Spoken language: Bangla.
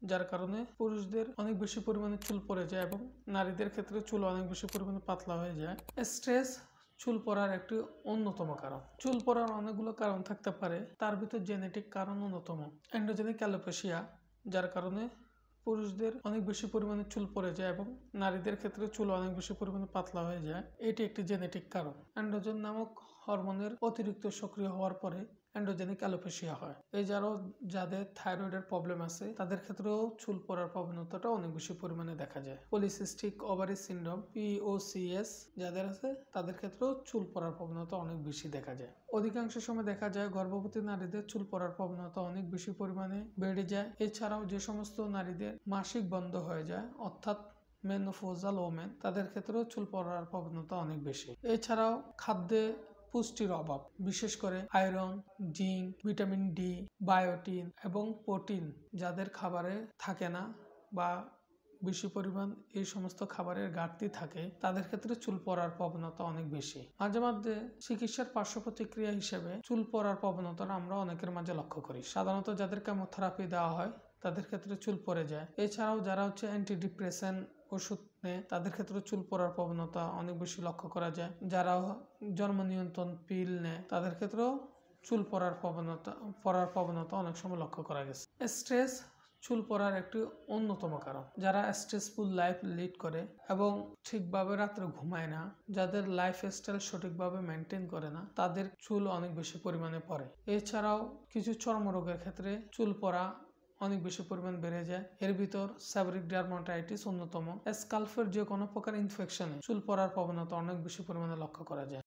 যার কারণে পুরুষদের অনেক বেশি পরিমাণে চুল পড়ে যায় এবং নারীদের ক্ষেত্রে চুল অনেক বেশি পরিমাণে পাতলা হয়ে যায়। স্ট্রেস চুল পড়ার একটি অন্যতম কারণ। চুল পড়ার অনেকগুলো কারণ থাকতে পারে, তার ভিতর জেনেটিক কারণ অন্যতম। এন্ডোজেনিক অ্যালোপেশিয়া, যার কারণে পুরুষদের অনেক বেশি পরিমাণে চুল পড়ে যায় এবং নারীদের ক্ষেত্রে চুল অনেক বেশি পরিমাণে পাতলা হয়ে যায়। এটি একটি জেনেটিক কারণ। অ্যান্ড্রোজেন নামক হরমোনের অতিরিক্ত সক্রিয় হওয়ার পরে অ্যান্ড্রোজেনিক অ্যালোপেশিয়া হয়। এছাড়াও যাদের থাইরয়েডের প্রবলেম আছে তাদের ক্ষেত্রেও চুল পড়ার প্রবণতাটা অনেক বেশি পরিমাণে দেখা যায়। পলিসিস্টিক ওভারি সিনড্রোম POCS যাদের আছে তাদের ক্ষেত্রেও চুল পড়ার প্রবণতা অনেক বেশি দেখা যায়। অধিকাংশ সময় দেখা যায় গর্ভবতী নারীদের চুল পড়ার প্রবণতা অনেক বেশি পরিমাণে বেড়ে যায়। এছাড়াও যে সমস্ত নারীদের মাসিক বন্ধ হয়ে যায় অর্থাৎ মেনোপজাল ওমেন, তাদের ক্ষেত্রেও চুল পড়ার প্রবণতা অনেক বেশি। এছাড়াও খাদ্যে পুষ্টির অভাব, বিশেষ করে আয়রন, জিঙ্ক, ভিটামিন ডি, বায়োটিন এবং প্রোটিন যাদের খাবারে থাকে না বা বেশি পরিমাণ এই সমস্ত খাবারের ঘাটতি থাকে তাদের ক্ষেত্রে চুল পড়ার প্রবণতা অনেক বেশি। মাঝে মাঝে চিকিৎসার পার্শ্ব প্রতিক্রিয়া হিসেবে চুল পড়ার প্রবণতাটা আমরা অনেকের মাঝে লক্ষ্য করি। সাধারণত যাদের কেমোথেরাপি দেওয়া হয় তাদের ক্ষেত্রে চুল পড়ে যায়। এছাড়াও যারা অ্যান্টিডিপ্রেসেন্ট ওষুধ নেয় তাদের ক্ষেত্রে চুল পড়ার প্রবণতা অনেক বেশি লক্ষ্য করা যায়। যারা জন্ম নিয়ন্ত্রণ পিল নেয় তাদের ক্ষেত্রেও চুল পড়ার প্রবণতা অনেক সময় লক্ষ্য করা গেছে। স্ট্রেস চুল পড়ার একটি অন্যতম কারণ। যারা স্ট্রেসফুল লাইফ লিড করে এবং ঠিকভাবে রাত্রে ঘুমায় না, যাদের লাইফস্টাইল সঠিকভাবে মেনটেন করে না, তাদের চুল অনেক বেশি পরিমাণে পড়ে। এছাড়াও কিছু চর্মরোগের ক্ষেত্রে চুল পড়া অনেক বেশি পরিমাণ বেড়ে যায়। এর ভিতর সেবরিক ডার্মাটাইটিস অন্যতম। স্কাল্পের যে কোনো প্রকার ইনফেকশনে চুল পড়ার প্রবণতা অনেক বেশি পরিমাণে লক্ষ্য করা যায়।